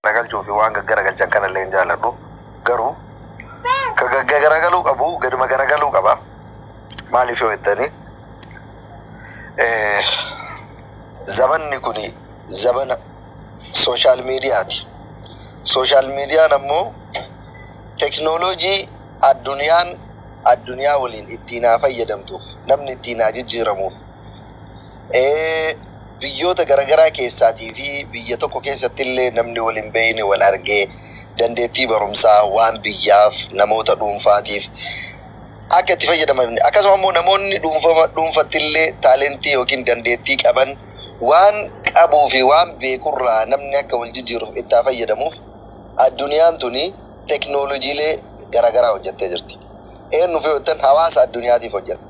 garagalchuu fi waan gaggaragalchan kanallee hin jaaladhu. Garuu ka gaggaragaluu qabu gaduma garagaluu qaba. Maaliif yoo jettanii zamanni kuni zamana social mediaati. Social media ammoo teknoolojii addunyaa waliin ittiin fayyadamtuuf namni ittiin jijjiiramuuf biyyoota garagaraa keessaatii fi biyya tokko keessatti illee namni waliin beeyne wal argee dandeettii barumsaa waan biyyaaf namoota dhuunfaatiif akka itti fayyadaman akkasuma immoo namoonni dhuunfatti illee taalentii yookiin dandeettii qaban waan qabuu fi waan beekurraa namni akka wal jijjiiruuf itti fayyadamuuf addunyaan tuni teknoolojiilee garagaraa hojjettee jirti. Eenyu fi hojjetan hawaasa addunyaatiif hojjeta.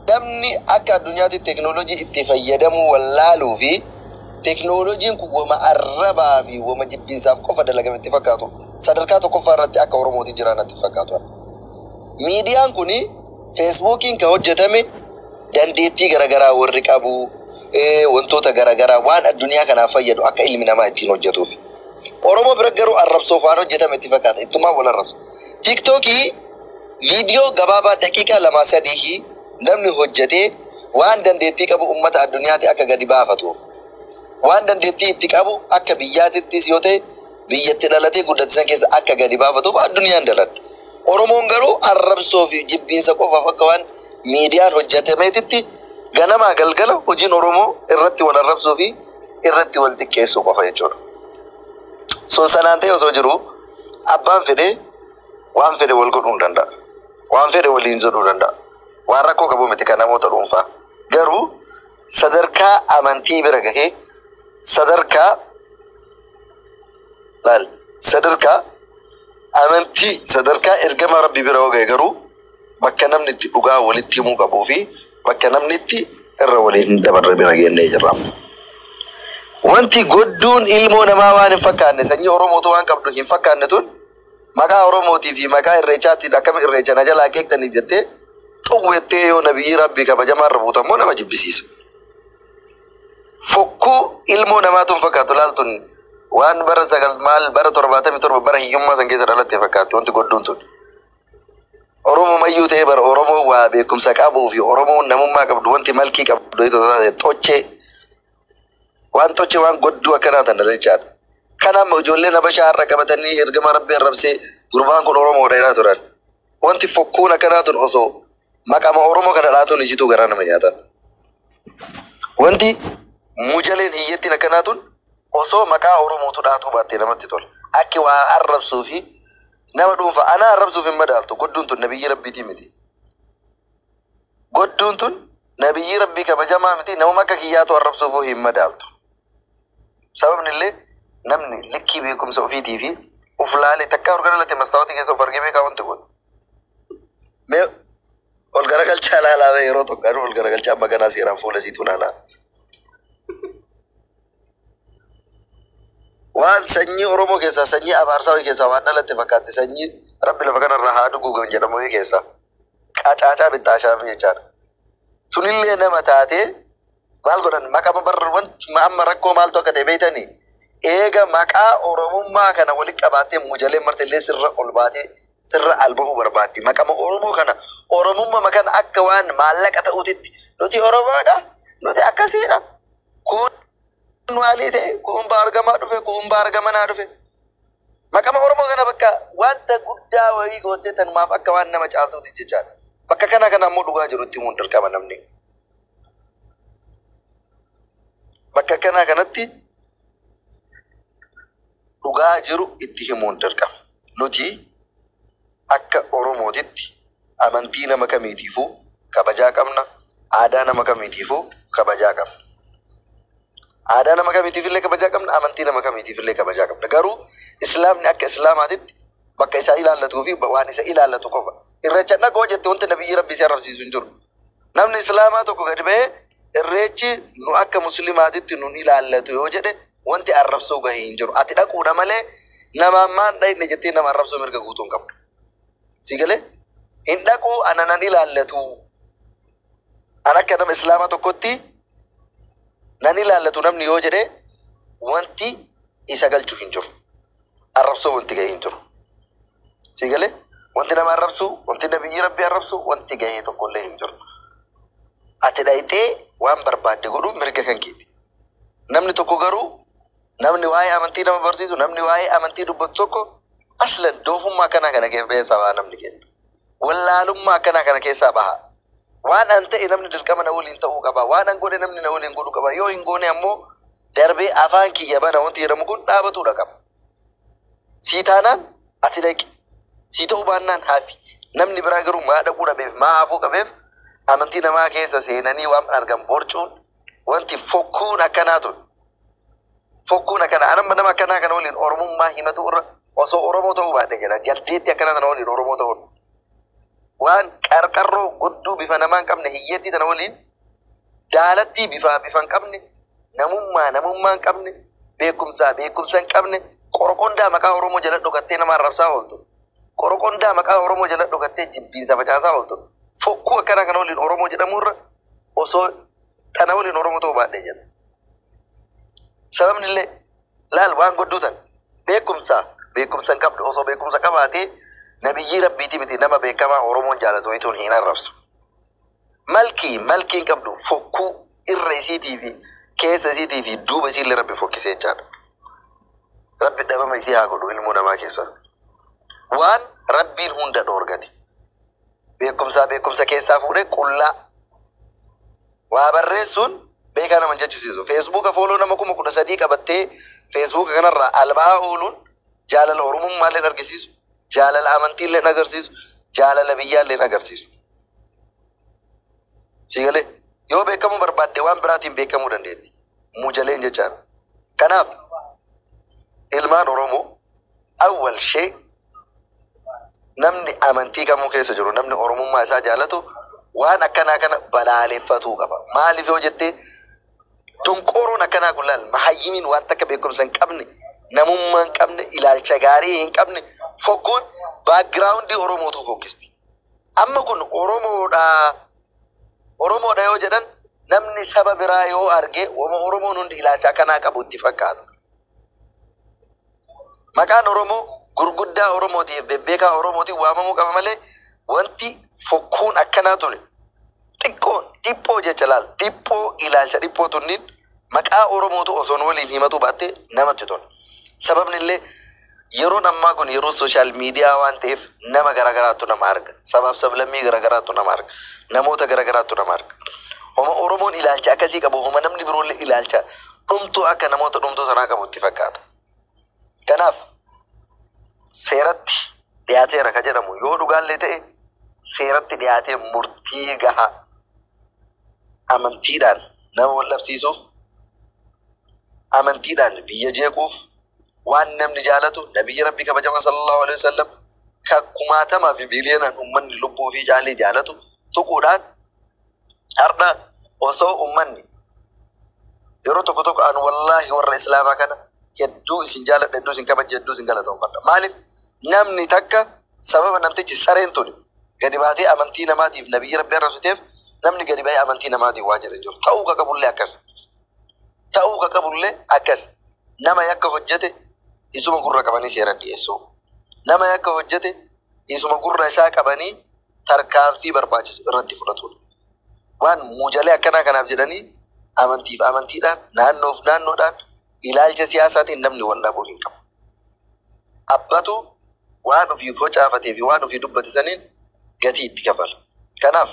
Namni akka addunyaatti teknoolojii itti fayyadamuu wallaaluu fi teknoolojiin kun wama arrabaa fi wama jibbinsaaf qofa dalagame itti fakkaatu sadarkaa tokkoffaa irratti akka Oromootti jiran itti fakkaatu. Miidiyaan kun Feesbuukiin kan hojjetame dandeettii garagaraa warri qabu wantoota garagaraa waan addunyaa kanaaf fayyadu akka ilmi namaa ittiin hojjetuuf. Oromoo bira garuu arrabsoof waan hojjetame itti fakkaata. Ittumaa wal arrabsa. TikTokii viidiyoo gabaabaa daqiiqaa 2-3 namni hojjetee waan dandeettii qabu ummata addunyaatti akka gadi baafatuuf. Waan dandeettii itti qabu akka biyyaatittis yoo ta'e biyyatti dhalatee guddatisan keessa akka gadi baafatuuf addunyaan daladha. Oromoon garuu arrabsoo fi jibbiinsa qofaaf akka waan miidiyaan hojjetameetitti ganamaa galgala hojiin Oromoo irratti wal arrabsoo fi irratti wal xiqqeessuu qofa jechuudha. Sun sanaan ta'e osoo jiru abbaan fedhee waan fedhe wal godhuu hin danda'a. Waan fedhe waliin jedhuu danda'a. Waan rakkoo qabu miti kan namoota dhuunfaa. Garuu sadarkaa amantii bira gahee sadarkaa amantii sadarkaa ergama Rabbi bira gahee garuu bakka namni itti dhugaa walitti himuu qabuu fi bakka namni itti irra waliin dabarre bira geennee jirra. Wanti godduun ilmoo namaa waan hin fakkaanne sanyii Oromootu waan qabdu hin fakkaanne tun maqaa Oromootii fi maqaa irreechaatti akkam irreecha na jalaa keektanii jettee xumwettee yoo nabiyyi Rabbii kabajamaan rubuutamoo nama jibbisiisa. Fokkuu ilmoo namaatu hin fakkaatu laaltun waan bara 77 bara hiyyummaa san keessa dhalattee fakkaatti wanti godduun tun. Oromoo mayyuu ta'ee bara Oromoo waa beekumsa qabuu fi Oromoo namummaa qabdu wanti malkii qabdu tochee waan tochee waan godduu akkanaa tan dalachaadha. Kanaaf ijoolleen Habashaa har'a qabatanii ergama Rabbii arrabsee gurbaan kun Oromoo dheeraa turan. Wanti fokkuun akkanaa tun osoo maqama Oromoo kana dhaatuun isituu garaa nama nyaatan. Wanti mujaleen hiyyattiin akkanaa tun osoo maqaa Oromootu dhaatuu baattee namatti tola. Akki waa arrabsuu fi nama dhuunfa ana arrabsuuf hin madaaltu. Godduun tun nabiyyi Rabbiitii miti. Godduun tun nabiyyi Rabbii kabajamaa miti. Nama akka kiyyaatu arrabsuuf hin madaaltu. Sababni illee namni likkii beekumsa ofiitii fi uf laalee takkaa ol garagalte mastaawotii keessa of argee beekaa wanti kun. Mee ol garagalchaa laalaa yeroo tokko ol garagalchaa maganaa seeraan fuula siituu laalaa. Waan sanyii Oromoo keessaa sanyii Abaarsaa keessaa waan dhalatte fakkaatti sanyii Rabbi lafa kanarraa haa dhuguugan jedhamu keessaa qacaacaa bittaashaa jechaadha. Sunillee nama taatee maal godhan maqaa barra wanti amma rakkoo maaltu akka ta'e beeytanii eega maqaa Oromummaa kana walitti qabaattee mujalee martillee sirra ol baatee sirra alba'uu barbaaddi. Maqaa Oromoo kana Oromummaa kana akka waan maallaqa ta'uutitti nuti Oromoodha nuti akkasiidha. Kun waalii ta'e kun baargamaa dhufe kun baargamanaa dhufe. Maqaa Oromoo kana bakka wanta guddaa wayii gootee tanumaaf akka waan nama caaltuuti jechaadha. Bakka kana ammoo dhugaa jirutti mun dirqama namni. Bakka kanatti dhugaa jiru itti himuun dirqama. Nuti akka Oromootitti amantii nama kamiitiifuu kabajaa qabna. Aadaa nama kamiitiifuu kabajaa qabna. Aadaa nama kamiitiifillee kabajaa qabna. Amantii nama kamiitiifillee kabajaa qabna. Garuu Islaamni akka Islaamaatitti bakka isaa ilaallatuu fi waan isa ilaallatu qofa. Irreecha dhaqoo jette wanti nabiyyi Rabbii si arrabsiisu hin jiru. Namni Islaamaa tokko gadi ba'ee irreechi nu akka Muslimaatitti nun ilaallatu yoo jedhe wanti arrabsoo gahee hin jiru. Ati dhaquudha malee namaan maan dhaqne jettee nama arrabsoo mirga guutuu hin qabdu. Si galee hin dhaquu ana nan ilaallatu. An akka nama Islaamaa tokkotti nan ilaallatu namni yoo jedhe wanti isa galchu hin jiru. Arrabsoo wanti gahee hin jiru. Si galee wanti nama arrabsu wanti nabiyyi rabbii arrabsu wanti gahee tokkollee hin jiru. Ati dhayitee waan barbaadde godhu mirga kan keeti. Namni tokko garuu namni waa'ee amantii nama barsiisu namni waa'ee amantii dubbatu tokko aslan doofummaa kana keessaa baha namni kenna. Wallaalummaa kana keessaa baha. Waan an ta'e namni dirqama na waliin ta'uu qaba. Waan an godhe namni na waliin godhuu qaba. Yoo hin goone ammoo darbee afaan kiyya bana wanti jedhamu kun dhaabatuudha qaba. Sii taanaan ati dhaqi. Sii ta'uu baannaan haafi. Namni biraa garuu maa dhaquu dhabeef maa hafuu qabeef amantii namaa keessa seenanii waan argan borcuun wanti fokkuun akkanaa tun. Fokkuun akkana anamma nama akkanaa kana waliin oromummaa himatu irra osoo oromoo ta'uu baadhe jedha. Galteetti akkanaa tana waliin oromoo ta'uun. Waan qarqarroo gudduu bifa namaan qabne hiyyeetti tana waliin daalatti bifa hin qabne namummaa hin qabne beekumsa hin qabne qorqondaa maqaa oromoo jala dhokattee nama arrabsaa ooltu. Qorqondaa maqaa oromoo jala dhokattee jibbiinsa facaasaa ooltu. Fokkuu akkana kana waliin oromoo jedhamurra osoo tana waliin oromoo ta'uu baadhee jedha. Sababni illee laal waan godduutan beekumsa hin qabdu osoo beekumsa qabaatee nabiyyi rabbiiti miti nama beekamaa oromoon jaalatu ituun hin arrabsu. Malkii hin qabdu fokkuu irra isiitii fi keessa isiitii fi duuba isiillee rabbi fokkisee jechaadha. Rabbi dhabama isii haa godhu ilmoo namaa keessa. Waan rabbiin hunda dhoorgate. Beekumsa keessaa fuudhee qullaa. Waa barreessuun beekaa nama jechisiisu. Feesbuuka fooloo nama 13,000 qabattee feesbuuka kanarraa albaa ooluun jaalala oromummaallee argisiisu. Jaalala amantiillee agarsiisu. Jaalala biyyaallee agarsiisu. Sigalee yoo beekamuu barbaadde waan biraatiin beekamuu dandeetti. Mujaleen jechaan. Kanaaf ilmaan oromoo awwal shee namni amantii kamuu keessa jiru namni oromummaa isaa jaalatu waan akkanaa kana balaaleffatuu qaba. Maaliif yoo jettee tonqooroon akkanaa kun laal mahayyimiin waan takka beekumsa hin qabne namummaa hin qabne ilaalcha gaarii hin qabne fokkuun baakgiraawundii oromootu fokkisti. Amma kun oromoodha yoo jedhan namni saba biraa yoo arge wama oromoon hundi ilaalcha akkanaa qabu itti fakkaata. Maqaan oromoo gurguddaa oromootiif bebbeekaa oromootiif waamamuu qaba malee wanti fokkuun akkanaa tuni dhiphoo jecha laal dhiphoo ilaalcha dhiphoo tunniin maqaa oromootu osoon waliin himatu baatte namatti tolu. Sababni illee yeroon ammaa kun yeroo sooshaal miidiyaa waan ta'eef nama garagaraattu nama arga. Sabaaf sablammii garagaraattu nama arga. Namoota garagaraattu nama arga. Homa oromoon ilaalcha akkasii qabu homa namni biroollee ilaalcha dhumtuu akka namoota dhumtuu sanaa qabu itti fakkaata. Kanaaf seeratti dhiyaateera ka jedhamu yoo dhugaallee ta'e seeratti dhiyaatee murtii gahaa amantiidhaan nama wal dhabsiisuuf amantiidhaan biyya jeequuf waan namni jaalatu nabiyyi rabbii kabajama sallallahu alaihi wasallam ka 10,000 fi biliyoonaan ummanni lubbuu fi jaalii jaalatu tuquudhaan har'a osoo ummanni yeroo tokko an wallaahi warra islaamaa kana hedduu isin jaaladha hedduu isin kabaja hedduu isin galatoomfadha. Maaliif namni takka sababa namtichi sareen tuni gadi baatee amantii namaatiif nabiyyi rabbii arrabsiteef namni gadi ba'ee amantii namaatiif waa jedhan jiru. Ta'uu ka qabullee akkas. Nama yakka hojjete isuma gurra qabanii seeran dhiyeessu. Nama yakka hojjete isuma gurra isaa qabanii tarkaanfii barbaachisu irratti fudhatu. Waan mujalee akkanaa kanaaf jedhanii amantiidhaan naannoodhaan ilaalcha siyaasaatiin namni wal dhabuu hin qabu. Abbatu waan ofii facaafatee fi waan ofii dubbate saniin gatii itti kafala. Kanaaf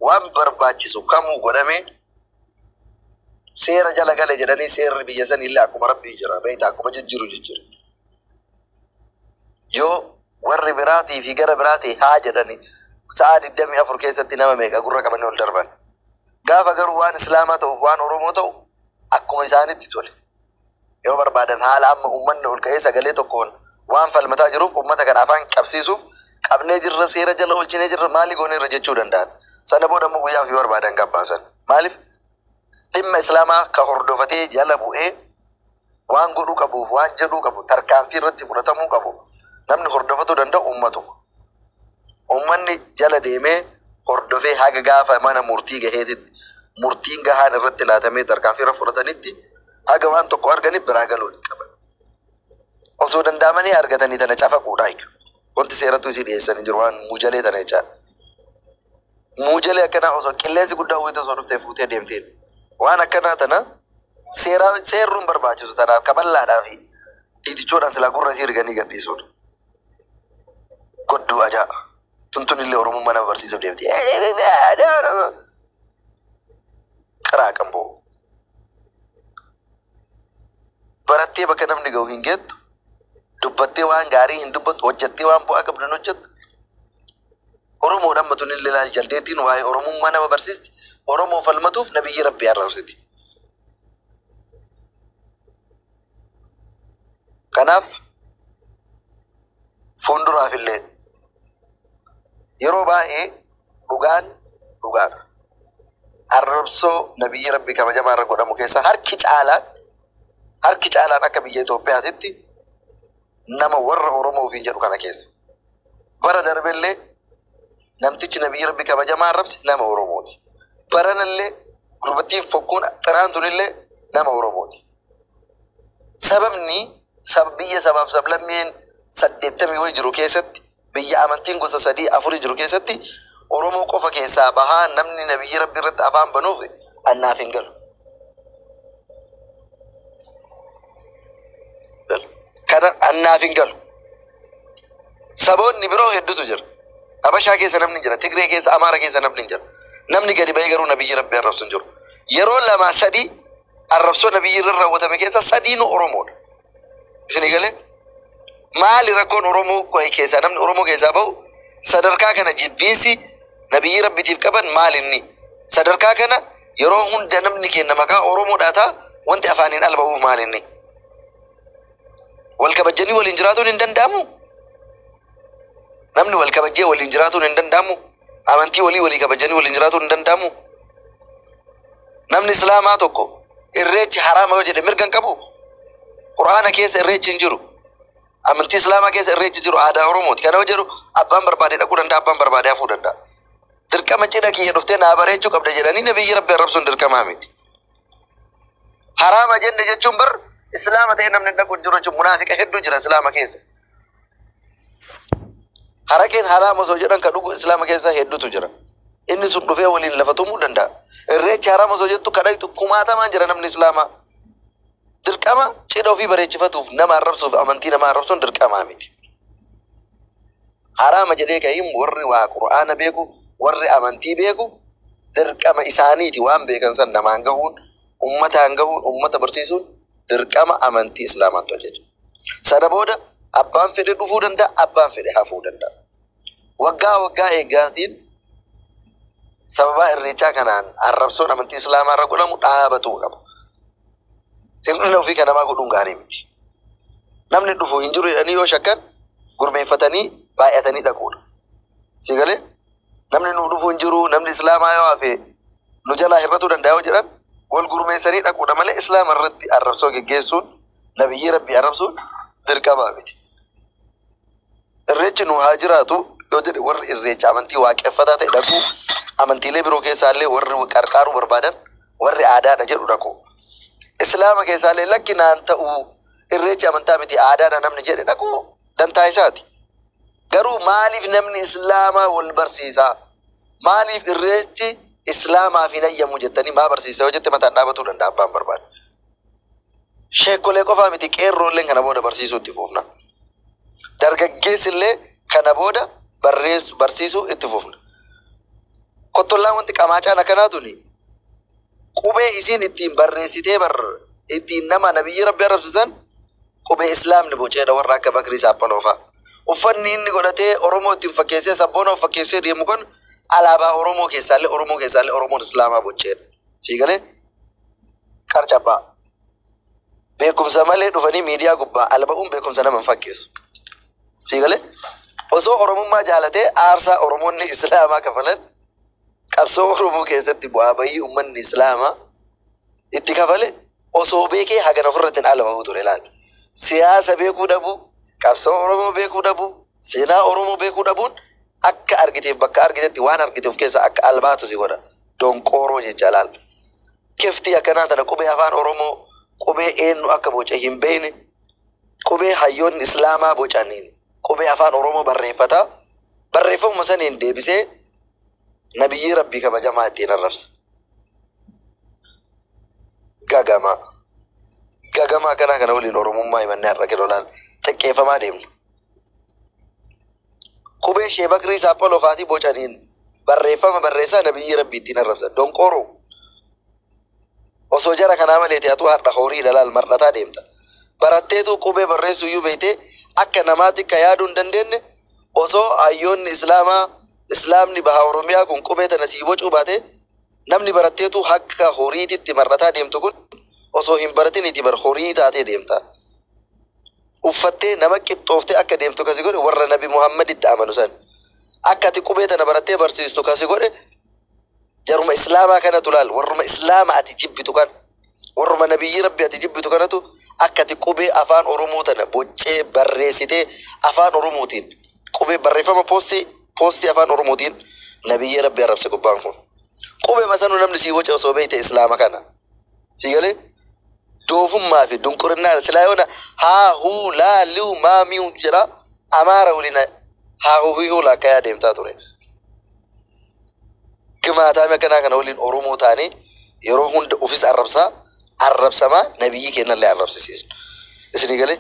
waan barbaachisu kamuu godhamee seera jala gale jedhanii seerri biyya san illee akkuma rabbii jira beektaa akkuma jijjiiru jijjiira. Yoo warri biraatii fi gara biraatii haa jedhanii sa'a 24 keessatti nama meeqa gurra qabanii ol darban. Gaafa garuu waan islaamaa ta'uuf waan oromoo ta'u akkuma isaanitti tole. Yoo barbaadan haala amma uummanni ol ka'ee sagalee tokkoon waan falmataa jiruuf uummata kana afaan qabsiisuuf qabnee jirra seera jala olchinee jirra maali goonee irra jechuu danda'an. Sana booda immoo guyyaa fi barbaadan gabbaasan. Maaliif dhimma islaamaa ka hordofatee jala bu'ee waan godhuu qabuuf waan jedhuu qabu tarkaanfii irratti fudhatamuu qabu namni hordofatuu danda'u uummatuma. Uummanni jala deemee hordofee haga gaafa mana murtii gaheetitti murtiin gahaan irratti laatamee tarkaanfii irra fudhatanitti haga waan tokko arganiif biraa galuu hin qaban. osoo danda'amanii argatanii tana cafaquudha jechuudha. Wanti seerattu isii dhiyeessanii jiru waan muujalee tana jechaadha. Muujalee akkanaa osoo qilleensi guddaa uwwite osoo dhuftee fuutee deemteen waan akkanaa tana seerruun barbaachisu tanaaf kaballaadhaa fi dhiitichoodhaan silaa gurra isii riganii gadhiisuudha. Godduu ajaa'a. Tuntunillee Oromummaa nama barsiisuuf deemti. Karaa qamboo. Barattee bakka namni ga'u hin geettu. Dubbattee waan gaarii hin dubbattu. Hojjattee waan bu'aa qabdu hin hojjettu. Oromoodhaan matunillee laal jaldeettiin waa'ee Oromummaa nama barsiisti. Oromoo falmatuuf nabiyyi Rabbii arrabsiti. Kanaaf fuulduraafillee yeroo baay'ee dhugaan dhugaadha. Arrabsoo nabiyyi Rabbii kabajamaa irra godhamu keessaa harki caalaan akka biyya Itoophiyaatitti nama warra Oromoo ofiin jedhu kana keessa. Bara darbellee namtichi nabiyyi Rabbii kabajamaa arrabse nama Oromooti. Baranallee gurbattiin fokkuun xiraantunillee nama Oromooti. Sababni biyya sabaaf sablammeen 80 wayii jiru keessatti biyya amantiin gosa 3-4 jiru keessatti Oromoo qofa keessaa bahaa namni nabiyyi Rabbii irratti afaan banuuf annaaf hin galu. Kana annaaf hin galu. Saboonni biroo hedduutu jira. Habashaa keessa namni jira, Tigree keessa, Amaara keessa namni jira. Namni gadi ba'ee garuu nabiyyi Rabbii arrabsu hin jiru. Yeroo 2-3 arrabsoo nabiyyi irra raawwatame keessa 3 Oromoodha. Isin galee maali rakkoon Oromoo keessaa namni Oromoo keessaa bahu sadarkaa kana jibbiinsi nabiyyi Rabbiitiif qaban maalinni sadarkaa kana yeroo hunda namni kenna maqaa Oromoodhaa ta'a wanti afaaniin al ba'uuf maalinni wal kabajanii waliin jiraatuun hin danda'amu. Namni wal kabajee waliin jiraatuun hin danda'amu. Amantii walii kabajanii waliin jiraatuun hin danda'amu. Namni Islaamaa tokko irreechi haraama yoo jedhe mirga hin qabu. Quraana keessa irreechi hin jiru. Amantii Islaamaa keessa irreechi jiru aadaa Oromooti. Kana yoo jedhu abbaan barbaade dhaquu danda'a, abbaan barbaade hafuu danda'a. Dirqama cidha kiyya dhuftee naa bareechuu qabda jedhanii nabiyyi Rabbii arrabsuun dirqamaa miti. Haraama jenne jechuun bar Islaama ta'e namni dhaqu jiru jechuun munaafiqa hedduu jira Islaama keessa. Harakeen haraama osoo jedhan ka dhugu Islaama keessa hedduutu jira. Inni sun dhufee waliin lafa tumuu danda'a. Irreechi haraama osoo jettu kadhaitu kumaatamaan jira namni Islaamaa. Dirqama cidha ofii bareechifatuuf nama arrabsuuf amantii nama arrabsuun dirqamaa miti. Haraama jedhee ka'iin warri waa Qur'aana beeku, warri amantii beeku dirqama isaaniiti waan beekan san namaan gahuun, ummataan gahuun, ummata barsiisuun dirqama amantii Islaamaatti hojjetu. Sana booda abbaan fedhe dhufuu danda'a, abbaan fedhe hafuu danda'a. Waggaa eeggaatiin sababa irreechaa kanaan arrabsoon amantii Islaamaa irra godhamu dhaabatuu qaba. Hir'ina ofii kan namaa godhuun gaarii miti. Namni dhufu hin jiru jedhanii yoo shakkan gurmeeffatanii baay'atanii dhaquudha. Si galee namni nu dhufu hin jiru namni Islaamaa yoo hafe nu jalaa hir'atuu danda'a yoo jedhan wal gurmeessanii dhaquudha malee Islaama irratti arrabsoo geggeessuun nabiyyi Rabbii arrabsuun dirqamaa miti. Irreechi nu haa jiraatu yoo jedhe warri irreecha amantii waaqeffataa ta'e dhaqu amantiilee biroo keessaallee warri qarqaaruu barbaadan warri aadaadha jedhu dhaqu. Islaama keessaallee lakkinaan ta'uu irreechi amantaa miti aadaadha namni jedhe dhaqu dantaa isaati. Garuu maaliif namni Islaamaa wal barsiisaa? Maaliif irreechi Islaamaaf hin ayyamu jettanii maa barsiisa yoo jette mataan dhaabatuu danda'a abbaan barbaade. Sheekolee qofaa miti qeerroolleen kana booda barsiisuu itti fufna. Dargaggeessillee kana booda barsiisuu itti fufna. Kottollaan wanti qamaacaan akkanaatuni qubee isiin ittiin barreessitee ittiin nama nabiyyi Rabbii arrabsisan qubee Islaamni boceedha warra akka Bakrii Saaphanoofaa. Uffanni inni godhatee Oromoo ittiin fakkeessee sabboona of fakkeessee deemu kun alaabaa Oromoo keessaallee Oromoon Islaamaa boceedha. Siigalee qarcabbaa. Beekumsa malee dhufanii miidiyaa gubbaa alba'uun beekumsa nama hin fakkeessu. Siigalee osoo Oromummaa jaalatee aarsaa Oromoonni Islaamaa kafalan qabsoo Oromoo keessatti bu'aa bayii uummanni Islaamaa itti kafale osoo beekee hagana ofirratti hin alba'uu ture ilaali. Siyaasa beekuu dhabuu, qabsoo Oromoo beekuu dhabuu, seenaa Oromoo beekuu dhabuun akka argiteef bakka argitetti waan argiteef keessa akka albaatu si godha. Donqooroo jecha ilaali. Kiftii akkanaa tana qubee afaan Oromoo qubee eenyu akka boce hin beekne qubee hayyoon islaamaa bocaniin qubee afaan oromoo barreeffata barreeffamuma saniin deebisee nabiyyi rabbii kabajamaa ittiin arrabsa. Gagama kana waliin oromummaa himannee har'a kennolaan xiqqeeffamaa deemnu. Qubee Shee Bakrii Saaphoo Lofaatii bocaniin barreeffama barreessaa nabiyyi rabbii ittiin arrabsa. Donqooroo osoo jara kanaa malee ati har'a horii dalaal mar'ataa deemta. Baratteetu qubee barreessuu iyyuu beekte akka namaatti ka yaaduu hin dandeenye osoo hayyoonni islaamni baha oromiyaa kun qubee tana sii bocuu baate namni baratteetu akka horiititti mar'ataa deemtu kun osoo hin baratiniiti bar horii taatee deemta. Uffattee nama qixxooftee akka deemtu kasi godhe warra nabi Muhammaditti amanu san akka ati qubee tana barattee barsiistu kasi godhe jaruma islaamaa kanatu laal warruma islaama ati jibbitu kan warruma nabiyyi rabbi ati jibbitu kanatu akka ati qubee afaan oromoo tana boccee barreessitee afaan oromootiin qubee barreeffama poostii afaan oromootiin nabiyyi rabbi arrabse gubbaan kun qubee masanu namni sii boce osoo beekte islaama kana sii galee doofummaa fi dunqurinnaa silaa yoona haa huu laa liu maa miu jedha amaara waliin haa huu laa kayaa deemtaa ture. Gimaataame akkanaa kana waliin oromoo taane yeroo hunda ofis arrabsamaa nabiyyi kennallee arrabsisiisu. Isinii galee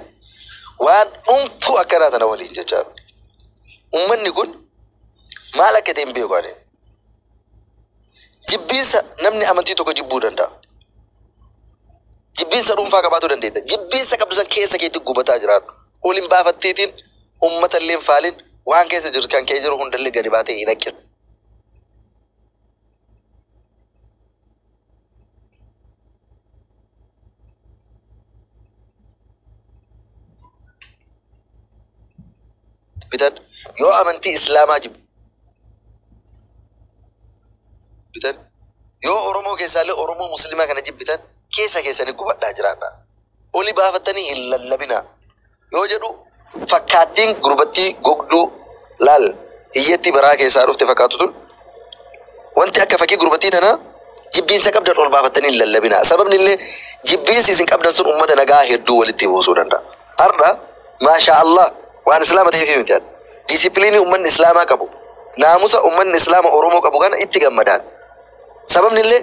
waan dhumtuu akkanaa tana waliin jechaadha. Uummanni kun maal akka ta'e hin beeku ani. Jibbiinsa namni amantii tokko jibbuu danda'a. Jibbiinsa dhuunfaa qabaachuu dandeetta. Jibbiinsa qabdu san keessa keetti gubataa jiraadhu. Oliin baafatteetiin uummata illee hin faalin waan keessa jiru kan kee jiru hundallee gadi baatee hin haqqisa. Yoo amantii islaamaa jibbitan yoo oromoo keessaallee oromoo musliimaa kana jibbitan keessa keessanii gubadhaa jiraadha. Oli baafattanii hin lallabinaa yoo jedhu fakkaattiin gurbattii gogduu laal hiyyatti baraa keessaa dhufte fakkaatu tun wanti akka fakkii gurbattii tanaa jibbiinsa qabdan ol baafattanii hin lallabinaa. Sababni illee jibbiinsi isin qabdan sun uummata nagaa hedduu walitti buusuu danda'a. Har'a maashaa Allah waan islaama ta'eef miti. Disipiliinii uummanni islaamaa qabu naamusa uummanni islaama oromoo qabu kana itti gammadaan. Sababni illee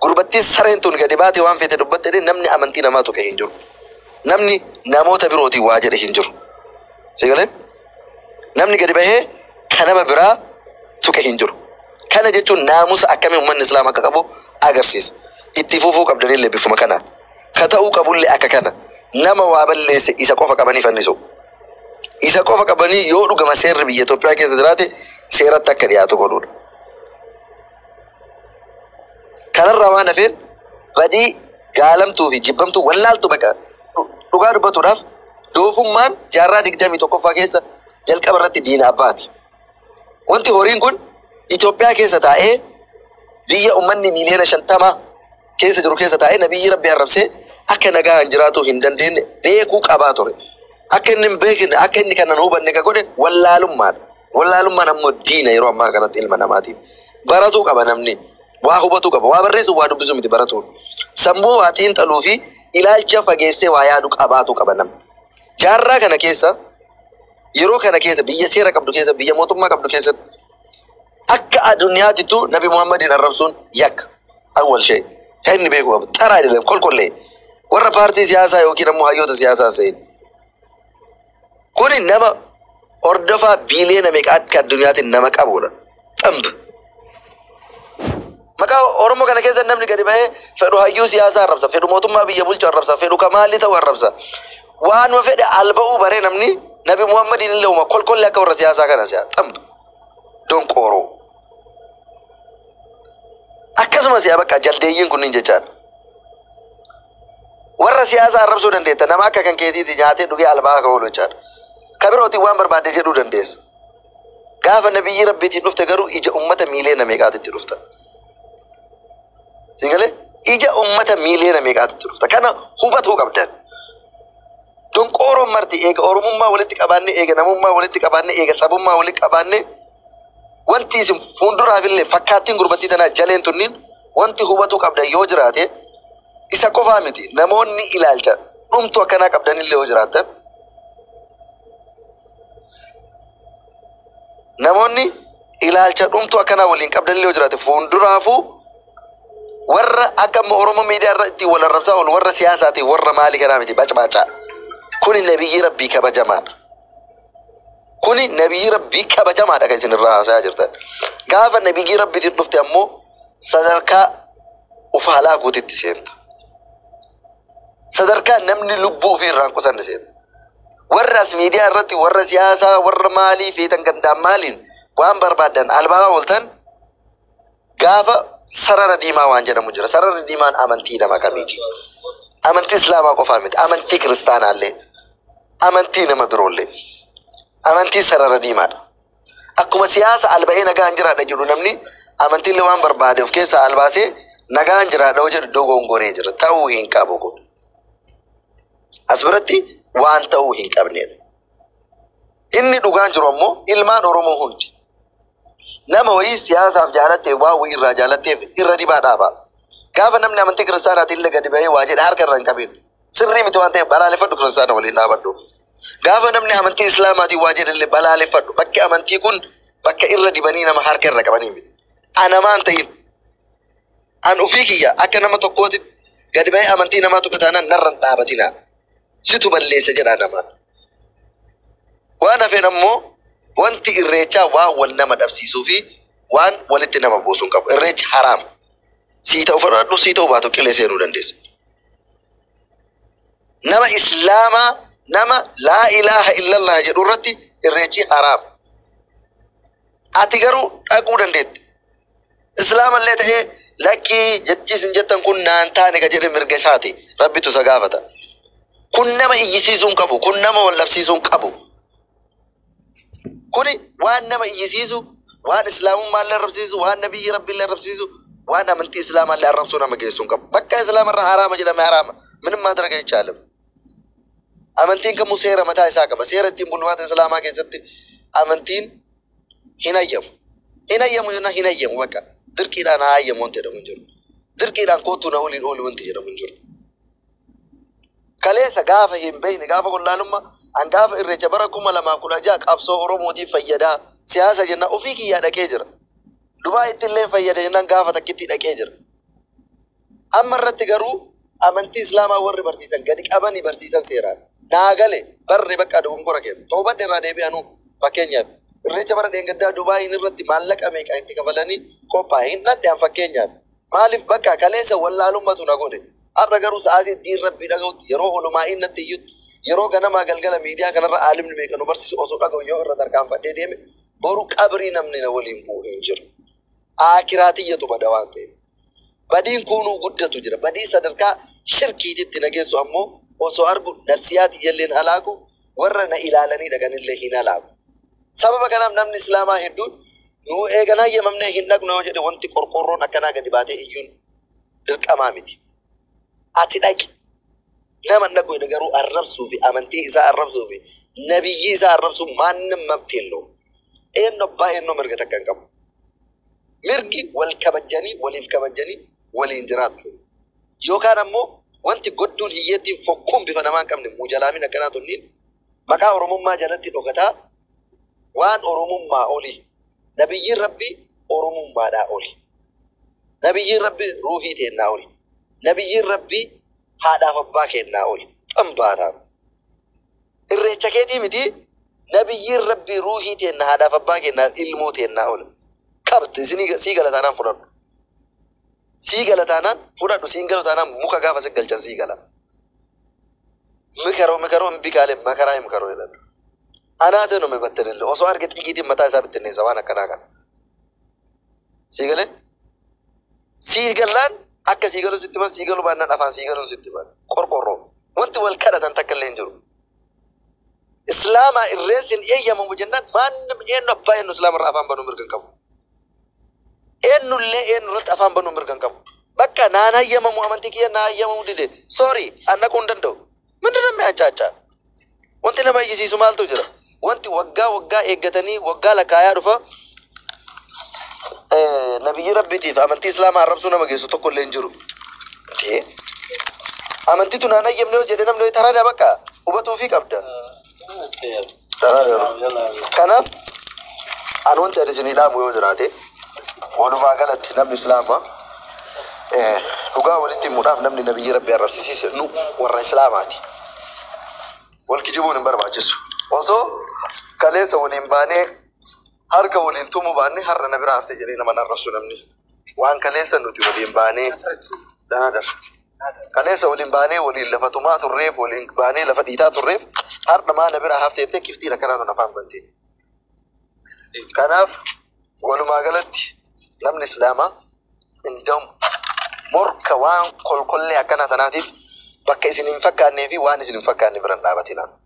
gurbattii sareen tun gadi baate waan feete dubbatte namni amantii namaa tuqe hin jiru. Namni namoota birootii waa jedhe hin jiru. Sigalee namni gadi bahee kan nama biraa tuqe hin jiru. Kana jechuun naamusa akkamii uummanni islaamaa akka qabu agarsiisa. Itti fufuu qabdanillee bifuma kanaan. Ka ta'uu qabullee akka kana nama waa balleesse isa qofa qabanii fannisu. Isa qofa qabanii yoo dhugama seerri biyya Itoophiyaa keessa jiraate seeratti akka dhiyaatu godhuudha. Kanarraa waan hafeen badii gaalamtuu fi jibbamtuu wallaaltu baqa dhugaa dubbatuudhaaf doofummaan jaarraa 21ffaa keessa jalqaba irratti diina abbaati. Wanti horiin kun Itoophiyaa keessa taa'ee biyya uummanni miliyoona 50 keessa jiru keessa taa'ee nabiyyi rabbi arrabsee akka nagaan jiraatu hin dandeenye beekuu qabaa ture. Akka inni hin beekne akka inni kana hubanne ka godhe wallaalummaan. Wallaalummaan ammoo diina yeroo ammaa kanatti ilma namaatiif. Baratuu qaba namni. Waa hubatu qaba. Waa barreessu waa dubbisu miti baratuun. Sammuu waa xiinxaluu fi ilaalcha fageessee waa yaadu qabaatu qaba namni. Jaarraa kana keessa yeroo kana keessa biyya seera qabdu keessa biyya mootummaa qabdu keessatti akka addunyaatittu Nabi Muhammadin arrabsuun yakka. Awwal shee. Kan inni beeku qabu. Taraa jedhama kolkollee. Warra paartii siyaasaa yookiin ammoo hayyoota siyaasaa sa'in. Kuni nama hordofaa biliyoona meeqa akka addunyaatiin nama qabudha. Xambi. Maqaa Oromoo kana keessa namni gadi bahee fedhu hayyuu siyaasaa arrabsa, fedhu mootummaa biyya bulchu arrabsa, fedhu kamaalli ta'u arrabsa. Waanuma fedhe alba'uu baree namni Nabi Muhammadiin illee uuma kolkollee akka warra siyaasaa kana si'a. Xambi. Donqooroo. Akkasumas yaa bakka jaldeeyyiin kunniin jechaadha. Warra siyaasaa arrabsuu dandeetta nama akka kan keetiiti nyaatee dhugee albaa akka oolu jechaadha. Kabirooti waan barbaade jedhuu dandeessa. Gaafa nabiyyi rabbiitiin dhufte garuu ija ummata miliyoona meeqaatitti dhufta. Sigalee ija ummata miliyoona meeqaatitti dhufta. Kana hubatuu qabdan. Donqooroon marti eega oromummaa walitti qabaanne eega namummaa walitti qabaanne eega sabummaa walitti qabaanne wanti isin fuulduraafillee fakkaattiin gurbattii tanaa jaleen tunniin wanti hubatuu qabdan yoo jiraate isa qofaa miti namoonni ilaalcha dhumtu akkanaa qabdanillee yoo jiraatan نموني إلى الشرطم تو أكنا ولين قبل اللي وجرات فوندرافو ورّا أكم أورما ميديا رأتي ولا رفسا ولا ورّا سياساتي ورّا مالي كلامتي باچ كوني نبي ربي كبجمار كوني نبي ربي كبجمار أكيسين الرأس أجرته قاف النبي ربي تنفتي أمو صدرك وفعلا قوتي تسينت صدرك نمني لبو في الرانكو سنسينت ورّا ميديا رأتي ورّا سياسة ورّا مالي في تنقدام مالين وان بربادن الباغا ولتن قاف سرر ديما وانجر مجرى سرر ديما أمنتي نما كميكي أمنتي إسلام أكو فهمت أمنتي كريستان عليه أمنتي نما برولي أمنتي سرر ديما أكو مسياسة الباقي نجا أنجر هذا جرو نمني أمنتي لوان برباد في كيس الباسي نجا أنجر هذا وجر دوغون غوريجر تاوهين كابوكو أسبرتي وان تاوهين كابنين إني دوغان جرومو إلمان أورومو هندي nama wai siyasa jalate wa wai rajalate irradi bada ba kafa namne amanti kristana tille gadi bai wajid har kan rankabin sirri mitwante balale fadu kristana wali na baddo kafa namne amanti islamati wajid le balale fadu bakke amanti kun bakke irradi bani nama har kan rakabani mit ana man tayin an ufikiya akana ma tokkoti gadi bai amanti nama to katana narran dabatina situ balle sajada nama wana fe nammo wanti irrecha wa walna madabsisu fi wan walitti nama bosun qabu irrech haram sita ufaradu sita ubato kile senu dandes nama islama nama la ilaha illa allah jedurati irrechi haram atigaru aku dandet islam alle ta'e laki jechi sinjatan kun nan tane ga jere mirge sati rabbi tu sagafata kun nama iyisisun qabu kun nama wallabsisun qabu كوني وان نما يسيزو وان اسلام ما الله ربسيزو وان نبي ربي الله ربسيزو وان امنتي اسلام الله ربسونا ما جيسون كب بكا اسلام حرام جدا ما حرام من ما درك يچالم امنتين كمسيره متى اساك مسيره تيم بنوات اسلام کے ست امنتين هنا يم هنا يم بكا دركي انا يم انت دمنجر دركي دان كوتو نولين اول وانت دمنجر كله سقاف هم بين قاف كل لما عن قاف الرجبركم لما كل جاك أبصو أرومودي فيدا سياسة جنا وفيك يا دكيجر دبي تلين فيدا جنا قاف تكتي دكيجر أما الرتجرو أمنتي إسلام أور برسيسان قديك أبني برسيسان سيران ناقله بر بك أدوم كوركين توبة دراني بيانو فكينيا الرجبر دينغدا دبي نرتي مالك أميك أنتي كفلاني كوباين نتيام فكينيا مالف بكا كله ولا لما تناقودي أرجعوا ساعات دين ربي دعوت يروح علماء النتيجة يروح أنا ما قال ميديا كنا عالم نميك أنو برسيس أسوق أقول يو الردار كام فدي ديم بورو كبرين من نولين بو إنجر آخراتي يتو بدوان تي بدين كونوا قدرة تجرا بدي صدرك شركي تتناجي سوامو وسواربو نفسيات يلين هلاكو ورنا إلى لني دكان اللي هنا لاب سبب كلام نم الإسلام هندون نو إيجانا يممنا هندك نوجد وانتي كوركورون أكنا قد باتي إيون درك أمامتي أتلاك لما نقول نجارو الرب صوفي أمنتي إذا الرب صوفي نبي إذا الرب صوفي ما نمبتلو إنه با إنه مرجع تكنكم مرجي والكبجاني والإف كبجاني والإنجرات يو كان أمو وانت قدون هيتي فكم بفنمان كم نموجلامين أكنا تنين مكا أورمم ما جلتي نقطة وان أورمم ما أولي نبي ربي أورمم ما دا أولي نبي ربي روحي تنا أولي نبي ربي هذا فباك الناول أمبارا الرجاكيتي متي نبي ربي روحي تنا هذا فباك الناول الناول كبت سيغلا تانا فرد سيغلا تانا فرد سيغلا تانا مكا غافا سيغل سيغلا مكرو مبيكالي مكراي مكرو يلا أنا تنو مبتل اللي أصوار كتيجي متى سابت الناس وانا كناكا سيغلان akka siigalu sitti ban siigalu baannan afaan siigalu sitti ban qorqorro wanti wal kadhatan takka illee hin jiru islaama irreesin eeyyamamu jennaan maannam eenyu abbaa eenyu islaama irraa afaan banuu mirgan qabu eenyullee eenyu irratti afaan banuu mirgan qabu bakka naan hayyamamu amantii kiyya naa hayyamamu dide sorry an dhaquu hin danda'u mindana mee achaachaa wanti nama iyyisiisu maaltu jira wanti waggaa eeggatanii waggaa lakaayaa dhufa نبي ربي تيف أمنتي إسلام عرب سونا مجلسو تقول لينجرو تي أمنتي تنانا يمنو جدنا منو ترى ده بكا وبتوفيق أبدا ترى كناف أنا وأنت أرسلني لا موجودة ولما قالت نبي إسلامه نقاول أنت مناف نبني نبي ربي الرسيسي نو ورا إسلاماتي والكجيبون بربع جسو وصو كليسة والإنباني هركا والإنتومو باني هر نبي رافت جرينا من الرسول نمني وان كليسة نتو والإنباني هذا كليسة والإنباني واللفتومات الريف والإنباني لفتيتات الريف هر ما نبي رافت يبتك كيفتي لكنا نفهم بنتي كناف ولما قالت نمني إسلاما عندهم مركا وان كل أكنا تناتف بكيسين فكاني في وان سين فكاني برنا باتنا